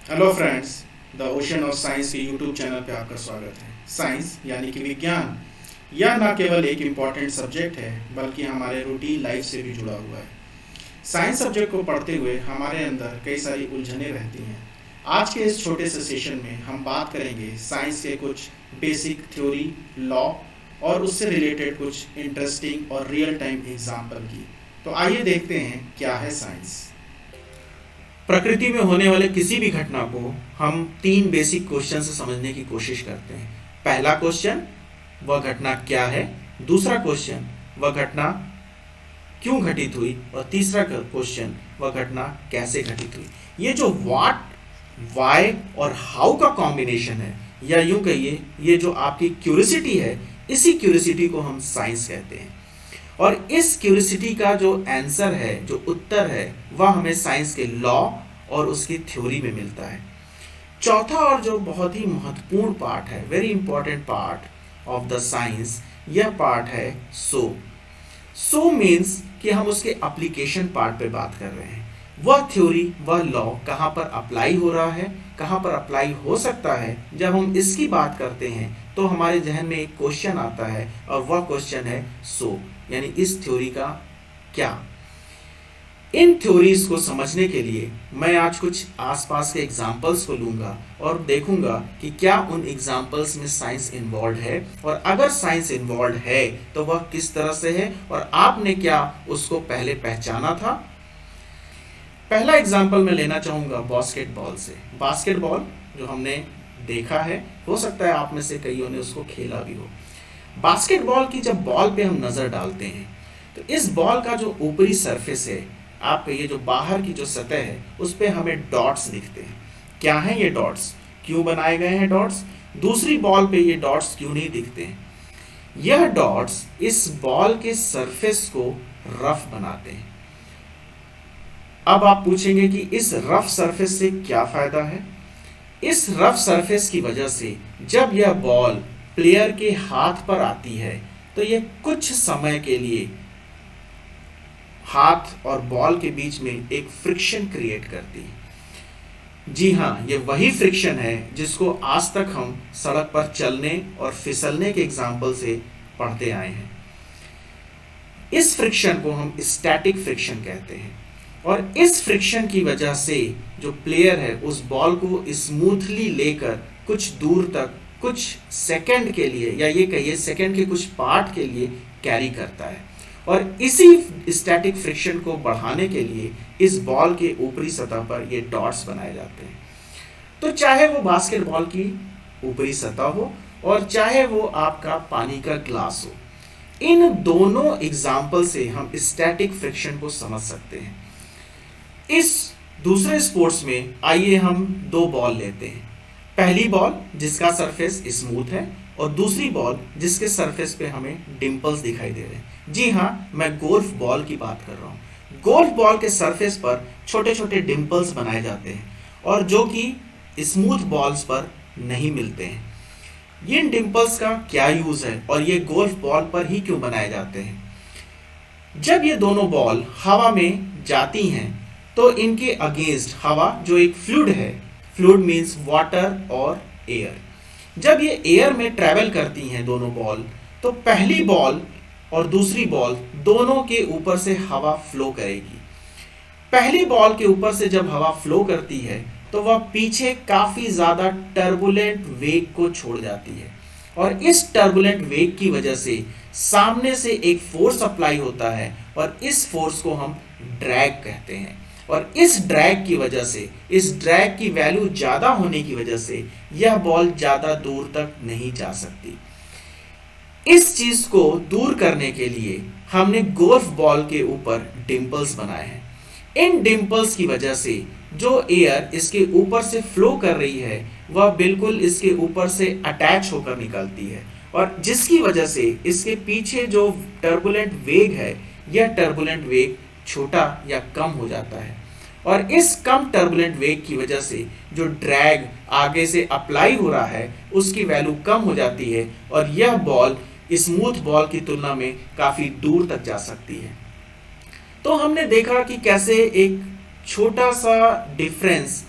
Hello friends, the ocean of science के YouTube channel पे आपका स्वागत है। साइंस यानी कि विज्ञान यह न केवल एक इम्पॉर्टेंट सब्जेक्ट है बल्कि हमारे रूटीन लाइफ से भी जुड़ा हुआ है। साइंस सब्जेक्ट को पढ़ते हुए हमारे अंदर कई सारी उलझनें रहती हैं। आज के इस छोटे से सेशन में हम बात करेंगे साइंस के कुछ बेसिक थ्योरी, लॉ और उससे रिलेटेड कुछ इंटरेस्टिंग और रियल टाइम एग्जाम्पल की। तो आइए देखते हैं क्या है साइंस। प्रकृति में होने वाले किसी भी घटना को हम तीन बेसिक क्वेश्चन से समझने की कोशिश करते हैं। पहला क्वेश्चन, वह घटना क्या है। दूसरा क्वेश्चन, वह घटना क्यों घटित हुई। और तीसरा क्वेश्चन, वह घटना कैसे घटित हुई। ये जो व्हाट, व्हाई और हाउ का कॉम्बिनेशन है, या यूं कहिए ये जो आपकी क्यूरियोसिटी है, इसी क्यूरियोसिटी को हम साइंस कहते हैं। और इस क्यूरियोसिटी का जो आंसर है, जो उत्तर है, वह हमें साइंस के लॉ और उसकी थ्योरी में मिलता है। चौथा और जो बहुत ही महत्वपूर्ण पार्ट है, very important part of the science, यह पार्ट है सो मीन्स कि हम उसके एप्लीकेशन पार्ट पे बात कर रहे हैं। वह थ्योरी, वह लॉ कहाँ पर अप्लाई हो रहा है, कहाँ पर अप्लाई हो सकता है। जब हम इसकी बात करते हैं तो हमारे जहन में एक क्वेश्चन आता है, और वह क्वेश्चन है सो, यानी इस थ्योरी का क्या। इन थ्योरीज को समझने के लिए मैं आज कुछ आसपास के एग्जाम्पल्स को लूंगा और देखूंगा कि क्या उन एग्जाम्पल्स में साइंस इन्वॉल्व है, और अगर साइंस इन्वॉल्व है तो वह किस तरह से है, और आपने क्या उसको पहले पहचाना था। पहला एग्जाम्पल मैं लेना चाहूंगा बास्केटबॉल से। बास्केटबॉल जो हमने देखा है, हो सकता है आप में से कईयों ने उसको खेला भी हो। बास्केटबॉल की जब बॉल पे हम नजर डालते हैं तो इस बॉल का जो ऊपरी सरफेस है, आपका ये जो बाहर की जो सतह है, उस पे हमें डॉट्स दिखते हैं। क्या हैं ये डॉट्स, क्यों बनाए गए हैं डॉट्स। दूसरी बॉल पे ये डॉट्स क्यों नहीं दिखते हैं। यह डॉट्स इस बॉल के सरफेस को रफ बनाते हैं। अब आप पूछेंगे कि इस रफ सरफेस से क्या फायदा है। इस रफ सरफेस की वजह से जब यह बॉल प्लेयर के हाथ पर आती है तो यह कुछ समय के लिए हाथ और बॉल के बीच में एक फ्रिक्शन क्रिएट करती है। जी हाँ, ये वही फ्रिक्शन है जिसको आज तक हम सड़क पर चलने और फिसलने के एग्जाम्पल से पढ़ते आए हैं। इस फ्रिक्शन को हम स्टैटिक फ्रिक्शन कहते हैं, और इस फ्रिक्शन की वजह से जो प्लेयर है उस बॉल को स्मूथली लेकर कुछ दूर तक, कुछ सेकंड के लिए, या ये कहिए सेकंड के कुछ पार्ट के लिए कैरी करता है। और इसी स्टैटिक फ्रिक्शन को बढ़ाने के लिए इस बॉल के ऊपरी सतह पर ये डॉट्स बनाए जाते हैं। तो चाहे वो बास्केटबॉल की ऊपरी सतह हो और चाहे वो आपका पानी का ग्लास हो, इन दोनों एग्जाम्पल से हम स्टैटिक फ्रिक्शन को समझ सकते हैं। इस दूसरे स्पोर्ट्स में आइए हम दो बॉल लेते हैं। पहली बॉल जिसका सरफेस स्मूथ है, और दूसरी बॉल जिसके सरफेस पे हमें डिंपल्स दिखाई दे रहे हैं। जी हाँ, मैं गोल्फ बॉल की बात कर रहा हूँ। गोल्फ बॉल के सरफेस पर छोटे छोटे डिंपल्स बनाए जाते हैं, और जो कि स्मूथ बॉल्स पर नहीं मिलते हैं। इन डिंपल्स का क्या यूज है, और ये गोल्फ बॉल पर ही क्यों बनाए जाते हैं। जब ये दोनों बॉल हवा में जाती हैं तो इनके अगेंस्ट हवा, जो एक फ्लूइड है, फ्लूइड मीन्स वाटर और एयर, जब ये एयर में ट्रेवल करती हैं दोनों बॉल, तो पहली बॉल और दूसरी बॉल दोनों के ऊपर से हवा फ्लो करेगी। पहली बॉल के ऊपर से जब हवा फ्लो करती है तो वह पीछे काफी ज्यादा टर्बुलेंट वेग को छोड़ जाती है, और इस टर्बुलेंट वेग की वजह से सामने से एक फोर्स अप्लाई होता है, और इस फोर्स को हम ड्रैग कहते हैं। और इस ड्रैग की वजह से, इस ड्रैग की वैल्यू ज्यादा होने की वजह से यह बॉल ज्यादा दूर तक नहीं जा सकती। इस चीज को दूर करने के लिए हमने गोल्फ बॉल के ऊपर डिंपल्स बनाए हैं। इन डिंपल्स की वजह से जो एयर इसके ऊपर से फ्लो कर रही है वह बिल्कुल इसके ऊपर से अटैच होकर निकलती है, और जिसकी वजह से इसके पीछे जो टर्बुलेंट वेग है, यह टर्बुलेंट वेग छोटा या कम हो जाता है। और इस कम टर्बुलेंट वेग की वजह से जो ड्रैग आगे से अप्लाई हो रहा है उसकी वैल्यू कम हो जाती है, और यह बॉल स्मूथ बॉल की तुलना में काफी दूर तक जा सकती है। तो हमने देखा कि कैसे एक छोटा सा डिफरेंस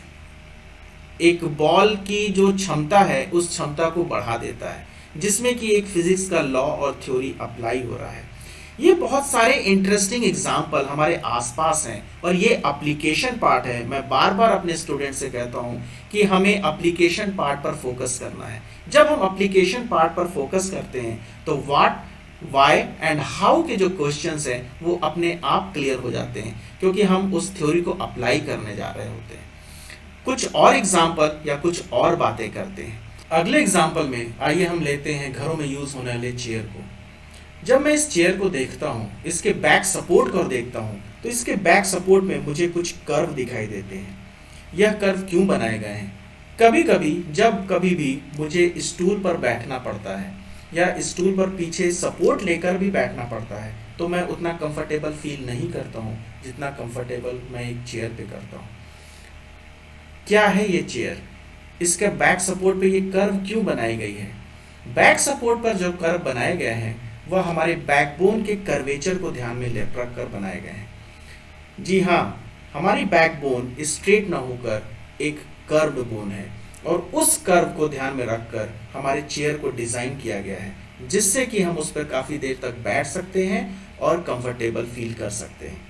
एक बॉल की जो क्षमता है उस क्षमता को बढ़ा देता है, जिसमें कि एक फिजिक्स का लॉ और थ्योरी अप्लाई हो रहा है। ये बहुत सारे इंटरेस्टिंग एग्जाम्पल हमारे आसपास हैं और ये एप्लीकेशन पार्ट है। मैं बार बार अपने स्टूडेंट से कहता हूँ कि हमें एप्लीकेशन पार्ट पर फोकस करना है। जब हम एप्लीकेशन पार्ट पर फोकस करते हैं तो व्हाट, वाई एंड हाउ के जो क्वेश्चंस हैं वो अपने आप क्लियर हो जाते हैं, क्योंकि हम उस थ्योरी को अप्लाई करने जा रहे होते हैं। कुछ और एग्जाम्पल या कुछ और बातें करते हैं। अगले एग्जाम्पल में आइए हम लेते हैं घरों में यूज होने वाले चेयर को। जब मैं इस चेयर को देखता हूँ, इसके बैक सपोर्ट को देखता हूँ, तो इसके बैक सपोर्ट में मुझे कुछ कर्व दिखाई देते हैं। यह कर्व क्यों बनाए गए हैं? कभी कभी जब कभी भी मुझे स्टूल पर बैठना पड़ता है या स्टूल पर पीछे सपोर्ट लेकर भी बैठना पड़ता है, तो मैं उतना कंफर्टेबल फील नहीं करता हूँ जितना कंफर्टेबल मैं एक चेयर पे करता हूँ। क्या है ये चेयर? इसके बैक सपोर्ट पे ये कर्व क्यों बनाई गई है? बैक सपोर्ट पर जो कर्व बनाए गए हैं वह हमारे बैकबोन के कर्वेचर को ध्यान में रख कर बनाए गए हैं। जी हाँ, हमारी बैकबोन स्ट्रेट ना होकर एक कर्व बोन है और उस कर्व को ध्यान में रखकर हमारे चेयर को डिजाइन किया गया है, जिससे कि हम उस पर काफी देर तक बैठ सकते हैं और कंफर्टेबल फील कर सकते हैं।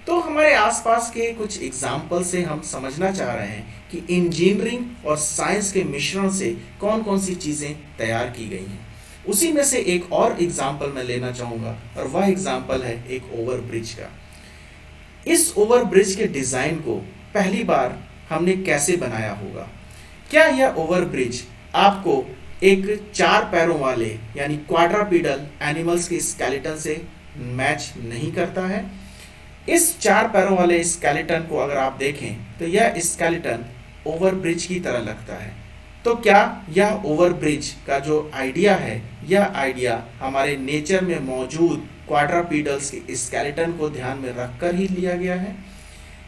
तो हमारे आसपास के कुछ एग्जाम्पल से हम समझना चाह रहे हैं कि इंजीनियरिंग और साइंस के मिश्रण से कौन कौन सी चीजें तैयार की गई हैं। उसी में से एक और एग्जाम्पल मैं लेना चाहूंगा और वह एग्जाम्पल है एक ओवरब्रिज का। इस ओवरब्रिज के डिजाइन को पहली बार हमने कैसे बनाया होगा? क्या यह ओवरब्रिज आपको एक 4 पैरों वाले यानी क्वाड्रापीडल एनिमल्स के स्केलेटन से मैच नहीं करता है? इस 4 पैरों वाले स्केलेटन को अगर आप देखें तो यह स्केलेटन ओवरब्रिज की तरह लगता है। तो क्या यह ओवरब्रिज का जो आइडिया है, यह आइडिया हमारे नेचर में मौजूद क्वाड्रापीडल्स के स्केलेटन को ध्यान में रखकर ही लिया गया है?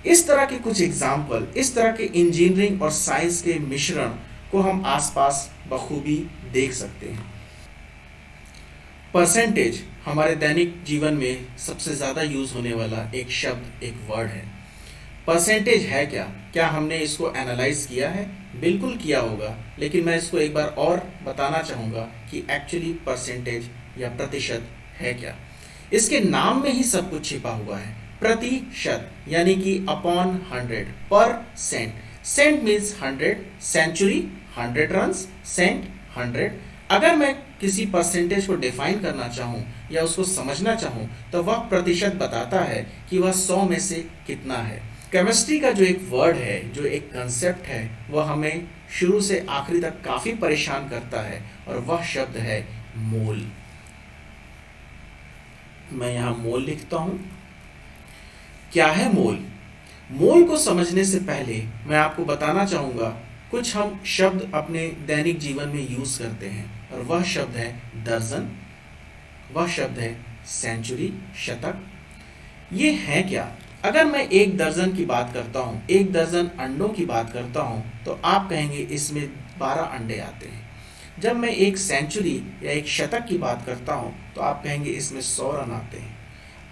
इस तरह के कुछ एग्जाम्पल, इस तरह के इंजीनियरिंग और साइंस के मिश्रण को हम आसपास बखूबी देख सकते हैं। परसेंटेज हमारे दैनिक जीवन में सबसे ज़्यादा यूज होने वाला एक शब्द, एक वर्ड है। परसेंटेज है क्या? क्या हमने इसको एनालाइज किया है? बिल्कुल किया होगा, लेकिन मैं इसको एक बार और बताना चाहूँगा कि एक्चुअली परसेंटेज या प्रतिशत है क्या। इसके नाम में ही सब कुछ छिपा हुआ है। प्रतिशत यानी कि upon 100, percent, cent means 100, century 100 runs, cent 100। अगर मैं किसी परसेंटेज को डिफाइन करना चाहूँ या उसको समझना चाहूँ तो वह प्रतिशत बताता है कि वह 100 में से कितना है। केमिस्ट्री का जो एक वर्ड है, जो एक कंसेप्ट है, वह हमें शुरू से आखिरी तक काफी परेशान करता है और वह शब्द है मोल। मैं यहाँ मोल लिखता हूँ। क्या है मोल? मोल को समझने से पहले मैं आपको बताना चाहूँगा कुछ हम शब्द अपने दैनिक जीवन में यूज करते हैं और वह शब्द है दर्जन, वह शब्द है सेंचुरी, शतक। ये है क्या? अगर मैं 1 दर्जन की बात करता हूँ, 1 दर्जन अंडों की बात करता हूँ, तो आप कहेंगे इसमें 12 अंडे आते हैं। जब मैं एक सेंचुरी या एक शतक की बात करता हूँ तो आप कहेंगे इसमें 100 रन आते हैं।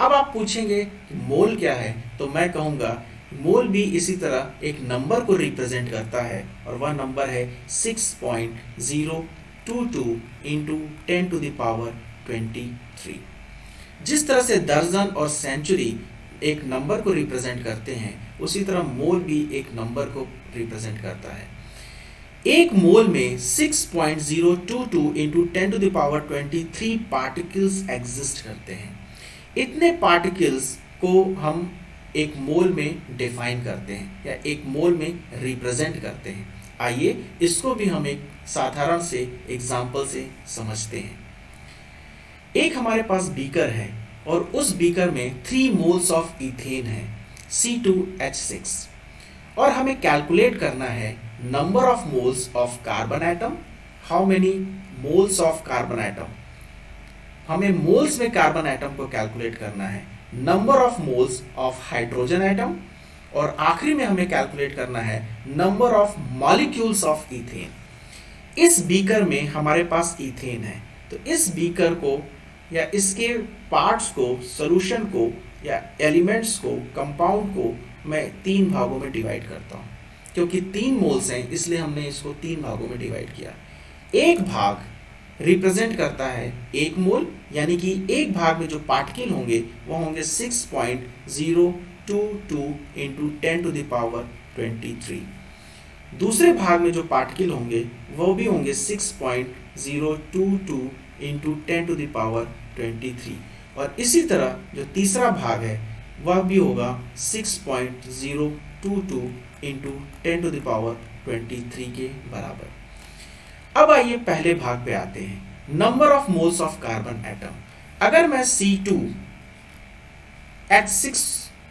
अब आप पूछेंगे कि मोल क्या है, तो मैं कहूँगा मोल भी इसी तरह एक नंबर को रिप्रेजेंट करता है और वह नंबर है 6.022 इंटू 10 टू द पावर 23। जिस तरह से दर्जन और सेंचुरी एक नंबर को रिप्रेजेंट करते हैं, उसी तरह मोल भी एक नंबर को रिप्रेजेंट करता है। एक मोल में 6.022 into 10 to the power 23 particles exist करते हैं। इतने पार्टिकल्स को हम एक मोल में डिफाइन करते हैं या एक मोल में रिप्रेजेंट करते हैं। आइए इसको भी हम एक साधारण से एग्जाम्पल से समझते हैं। एक हमारे पास बीकर है और उस बीकर में 3 मोल्स ऑफ इथेन है, C2H6, और हमें कैलकुलेट करना है number of moles of carbon atom. How many moles of carbon atom? हमें मोल्स में कार्बन एटम को कैलकुलेट करना है। Number of moles of hydrogen atom, और आखिरी में हमें कैलकुलेट करना है number of molecules of ethane. इस बीकर में हमारे पास इथेन है, तो इस बीकर को या इसके पार्ट्स को, सॉल्यूशन को या एलिमेंट्स को, कंपाउंड को मैं 3 भागों में डिवाइड करता हूँ। क्योंकि 3 मोल्स हैं इसलिए हमने इसको 3 भागों में डिवाइड किया। एक भाग रिप्रेजेंट करता है 1 मोल, यानी कि एक भाग में जो पार्टिकल होंगे वो होंगे 6.022 इंटू 10 टू द पावर 23। दूसरे भाग में जो पार्टिकल होंगे वो भी होंगे 6.022 इंटू 10 टू द पावर 23। और इसी तरह जो तीसरा भाग है वह भी होगा 6.022 इंटू 10 टू द पावर 23 के बराबर। अब आइए पहले भाग पे आते हैं, number of moles of carbon atom. अगर मैं C2H6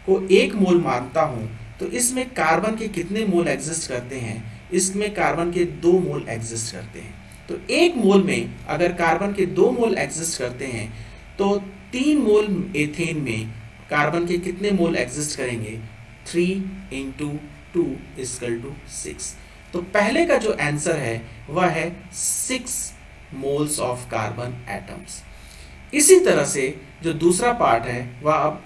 को 1 मोल मानता हूं तो इसमें कार्बन के कितने मोल एग्जिस्ट करते हैं? इसमें कार्बन के 2 मोल एग्जिस्ट करते हैं। तो 1 मोल में अगर कार्बन के 2 मोल एग्जिस्ट करते हैं तो 3 मोल एथेन में कार्बन के कितने मोल एग्जिस्ट करेंगे? 3 इंटू 2 इक्वल टू 6। तो पहले का जो आंसर है वह है 6 मोल्स ऑफ कार्बन एटम्स। इसी तरह से जो दूसरा पार्ट है वह अब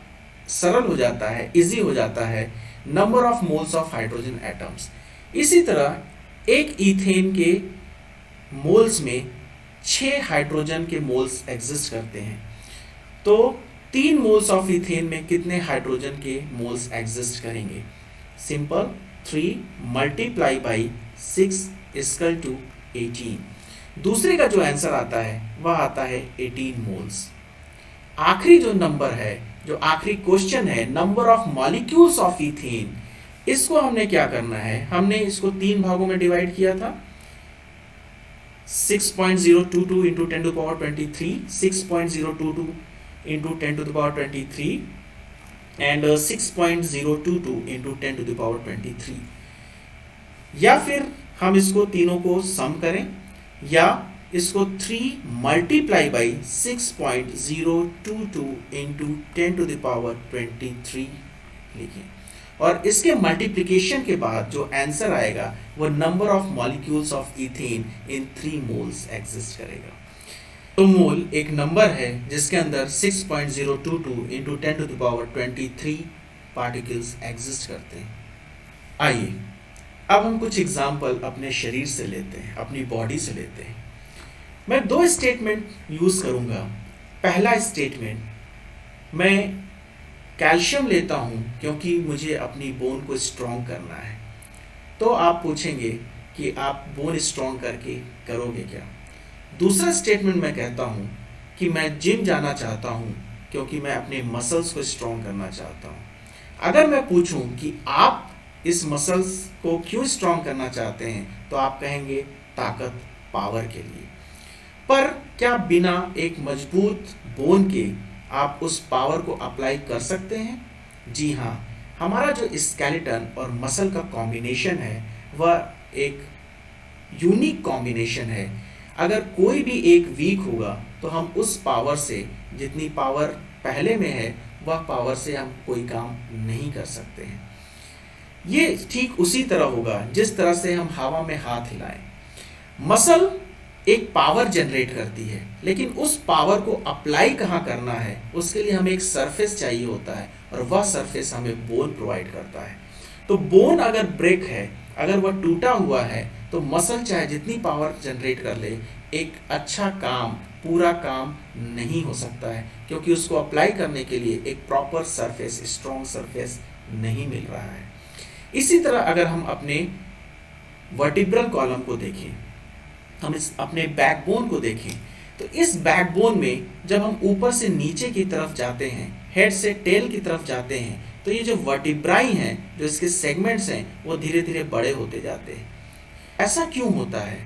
सरल हो जाता है, इजी हो जाता है, number of moles of hydrogen atoms. इसी तरह एक ईथेन के मोल्स में 6 हाइड्रोजन के मोल्स एग्जिस्ट करते हैं। तो 3 मोल्स ऑफ ईथेन में कितने हाइड्रोजन के मोल्स एग्जिस्ट करेंगे? Simple, 3 multiply by 6 equal to 18। दूसरे का जो आंसर आता है वह आता है 18 मोल्स। आखिरी जो नंबर है, जो आखिरी क्वेश्चन है, number of molecules of ethane, इसको हमने क्या करना है? हमने इसको 3 भागों में डिवाइड किया था, 6.022 into 10 to power 23, 6.022 into 10 to the power 23 and 6.022 into 10 to the power 23। या फिर हम इसको तीनों को सम करें या इसको 3 multiply by 6.022 into 10 to the power 23 लिखें और इसके मल्टीप्लिकेशन के बाद जो आंसर आएगा वो number of molecules of ethane in 3 moles exist करेगा। तो मोल एक नंबर है जिसके अंदर 6.022 into 10 to the power 23 particles exist करते हैं। आइए अब हम कुछ एग्जाम्पल अपने शरीर से लेते हैं, अपनी बॉडी से लेते हैं। मैं 2 स्टेटमेंट यूज करूंगा। पहला स्टेटमेंट, मैं कैल्शियम लेता हूं क्योंकि मुझे अपनी बोन को स्ट्रॉन्ग करना है। तो आप पूछेंगे कि आप बोन स्ट्रॉन्ग करके करोगे क्या? दूसरा स्टेटमेंट मैं कहता हूं कि मैं जिम जाना चाहता हूं क्योंकि मैं अपने मसल्स को स्ट्रॉन्ग करना चाहता हूं। अगर मैं पूछूं कि आप इस मसल्स को क्यों स्ट्रॉन्ग करना चाहते हैं तो आप कहेंगे ताकत, पावर के लिए। पर क्या बिना एक मजबूत बोन के आप उस पावर को अप्लाई कर सकते हैं? जी हाँ, हमारा जो स्केलेटन और मसल का कॉम्बिनेशन है वह एक यूनिक कॉम्बिनेशन है। अगर कोई भी एक वीक होगा तो हम उस पावर से, जितनी पावर पहले में है वह पावर से हम कोई काम नहीं कर सकते हैं। ये ठीक उसी तरह होगा जिस तरह से हम हवा में हाथ हिलाएं। मसल एक पावर जनरेट करती है, लेकिन उस पावर को अप्लाई कहाँ करना है उसके लिए हमें एक सरफेस चाहिए होता है और वह सरफेस हमें बोन प्रोवाइड करता है। तो बोन अगर ब्रेक है, अगर वह टूटा हुआ है तो मसल चाहे जितनी पावर जनरेट कर ले, एक अच्छा काम, पूरा काम नहीं हो सकता है क्योंकि उसको अप्लाई करने के लिए एक प्रॉपर सरफेस, स्ट्रॉन्ग सरफेस नहीं मिल रहा है। इसी तरह अगर हम अपने वर्टिब्रल कॉलम को देखें, हम इस अपने बैकबोन को देखें, तो इस बैकबोन में जब हम ऊपर से नीचे की तरफ जाते हैं, हेड से टेल की तरफ जाते हैं, तो ये जो वर्टिब्राई हैं, जो इसके सेगमेंट्स हैं, वो धीरे धीरे बड़े होते जाते हैं। ऐसा क्यों होता है?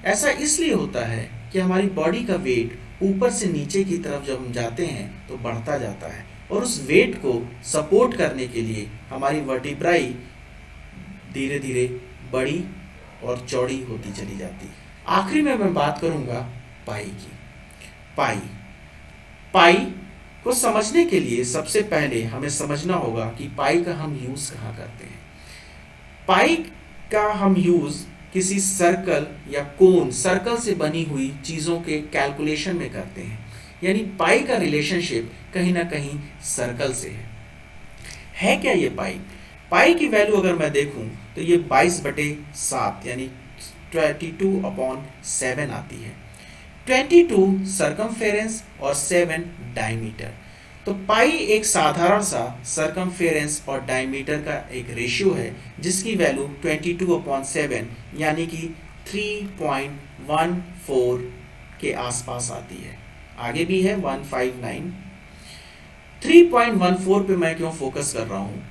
ऐसा इसलिए होता है कि हमारी बॉडी का वेट ऊपर से नीचे की तरफ जब हम जाते हैं तो बढ़ता जाता है और उस वेट को सपोर्ट करने के लिए हमारी वर्टिब्राई धीरे धीरे बड़ी और चौड़ी होती चली जाती है। आखिरी में मैं बात करूंगा पाई की। पाई को समझने के लिए सबसे पहले हमें समझना होगा कि पाई का हम यूज कहाँ करते हैं। पाई का हम यूज किसी सर्कल या कोन, सर्कल से बनी हुई चीजों के कैलकुलेशन में करते हैं। यानी पाई का रिलेशनशिप कहीं ना कहीं सर्कल से है क्या ये पाई? पाई की वैल्यू अगर मैं देखूं तो ये 22/7 यानी 22/7 आती है। 22 सरकमफेरेंस और 7 डायमीटर। तो पाई एक साधारण सा सरकमफेरेंस और डायमीटर का एक रेशियो है जिसकी वैल्यू 22/7 यानी कि 3.14 के आसपास आती है। आगे भी है 159। 3.14 पे मैं क्यों फोकस कर रहा हूँ,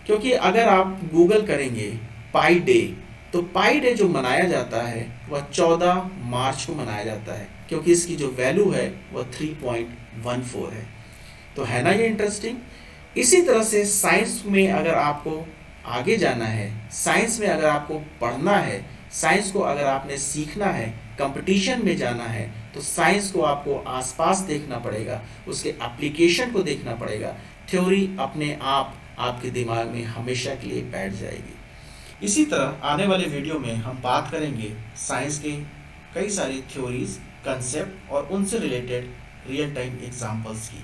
क्योंकि अगर आप गूगल करेंगे पाई डे, तो पाई डे जो मनाया जाता है वह 14 मार्च को मनाया जाता है, क्योंकि इसकी जो वैल्यू है वह 3.14 है। तो है ना ये इंटरेस्टिंग। इसी तरह से साइंस में अगर आपको आगे जाना है, साइंस में अगर आपको पढ़ना है, साइंस को अगर आपने सीखना है, कंपटीशन में जाना है, तो साइंस को आपको आसपास देखना पड़ेगा, उसके एप्लीकेशन को देखना पड़ेगा। थ्योरी अपने आप आपके दिमाग में हमेशा के लिए बैठ जाएगी। इसी तरह आने वाले वीडियो में हम बात करेंगे साइंस के कई सारी थ्योरीज, कंसेप्ट और उनसे रिलेटेड रियल टाइम एग्जाम्पल्स की।